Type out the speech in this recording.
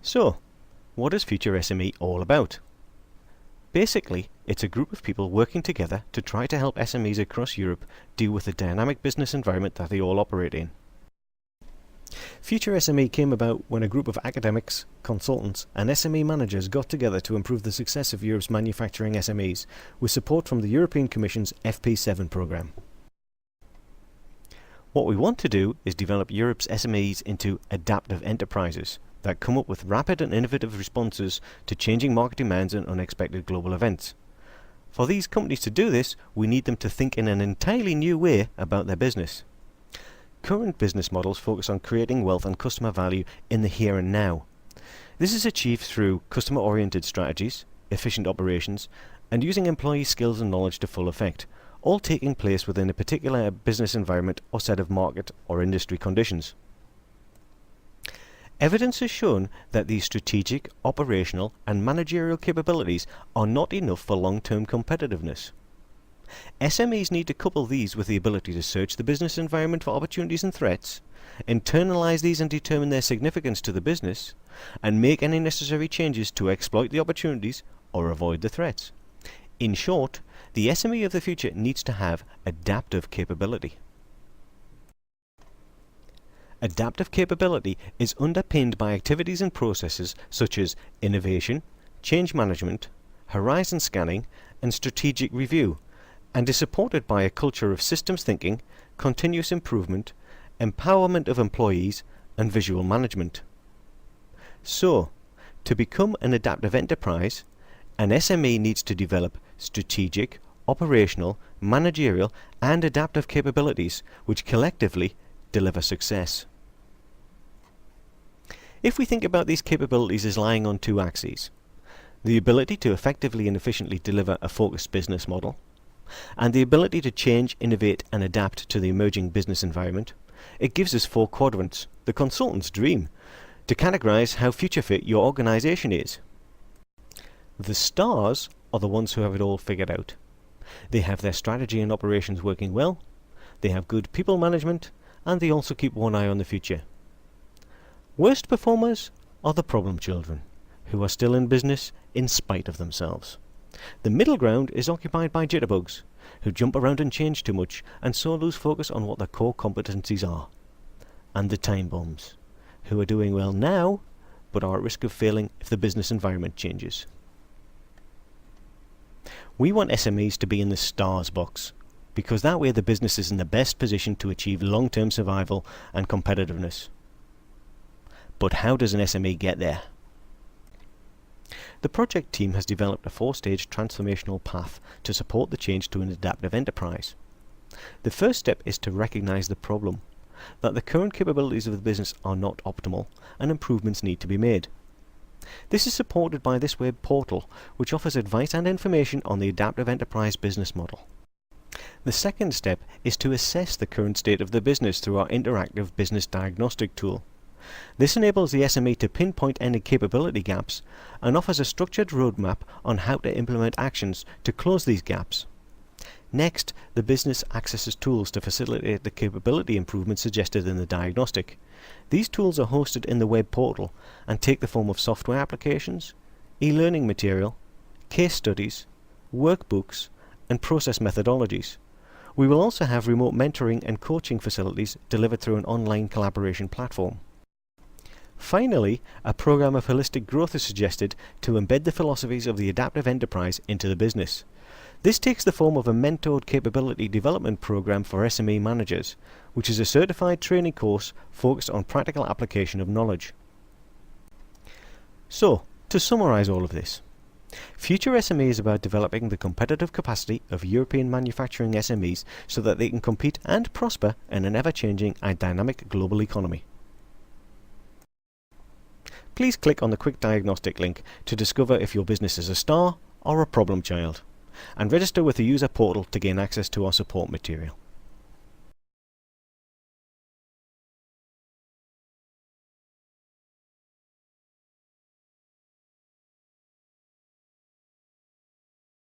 So, what is Future SME all about? Basically, it's a group of people working together to try to help SMEs across Europe deal with the dynamic business environment that they all operate in. Future SME came about when a group of academics, consultants and SME managers got together to improve the success of Europe's manufacturing SMEs with support from the European Commission's FP7 programme. What we want to do is develop Europe's SMEs into adaptive enterprises that come up with rapid and innovative responses to changing market demands and unexpected global events. For these companies to do this, we need them to think in an entirely new way about their business. Current business models focus on creating wealth and customer value in the here and now. This is achieved through customer-oriented strategies, efficient operations, and using employee skills and knowledge to full effect, all taking place within a particular business environment or set of market or industry conditions. Evidence has shown that these strategic, operational and managerial capabilities are not enough for long-term competitiveness. SMEs need to couple these with the ability to search the business environment for opportunities and threats, internalize these and determine their significance to the business, and make any necessary changes to exploit the opportunities or avoid the threats. In short, the SME of the future needs to have adaptive capability. Adaptive capability is underpinned by activities and processes such as innovation, change management, horizon scanning, and strategic review, and is supported by a culture of systems thinking, continuous improvement, empowerment of employees, and visual management. So, to become an adaptive enterprise, an SME needs to develop strategic, operational, managerial, and adaptive capabilities which collectively deliver success. If we think about these capabilities as lying on two axes, the ability to effectively and efficiently deliver a focused business model, and the ability to change, innovate and adapt to the emerging business environment, it gives us four quadrants, the consultant's dream, to categorize how future fit your organization is. The stars are the ones who have it all figured out. They have their strategy and operations working well, they have good people management, and they also keep one eye on the future. Worst performers are the problem children, who are still in business in spite of themselves. The middle ground is occupied by jitterbugs, who jump around and change too much and so lose focus on what their core competencies are. And the time bombs, who are doing well now, but are at risk of failing if the business environment changes. We want SMEs to be in the stars box, because that way the business is in the best position to achieve long-term survival and competitiveness. But how does an SME get there? The project team has developed a four-stage transformational path to support the change to an adaptive enterprise. The first step is to recognize the problem, that the current capabilities of the business are not optimal and improvements need to be made. This is supported by this web portal, which offers advice and information on the adaptive enterprise business model. The second step is to assess the current state of the business through our interactive business diagnostic tool. This enables the SME to pinpoint any capability gaps and offers a structured roadmap on how to implement actions to close these gaps. Next, the business accesses tools to facilitate the capability improvements suggested in the diagnostic. These tools are hosted in the web portal and take the form of software applications, e-learning material, case studies, workbooks, and process methodologies. We will also have remote mentoring and coaching facilities delivered through an online collaboration platform. Finally, a program of holistic growth is suggested to embed the philosophies of the adaptive enterprise into the business. This takes the form of a mentored capability development program for SME managers, which is a certified training course focused on practical application of knowledge. So, to summarize all of this, Future SME is about developing the competitive capacity of European manufacturing SMEs so that they can compete and prosper in an ever-changing and dynamic global economy. Please click on the quick diagnostic link to discover if your business is a star or a problem child, and register with the user portal to gain access to our support material.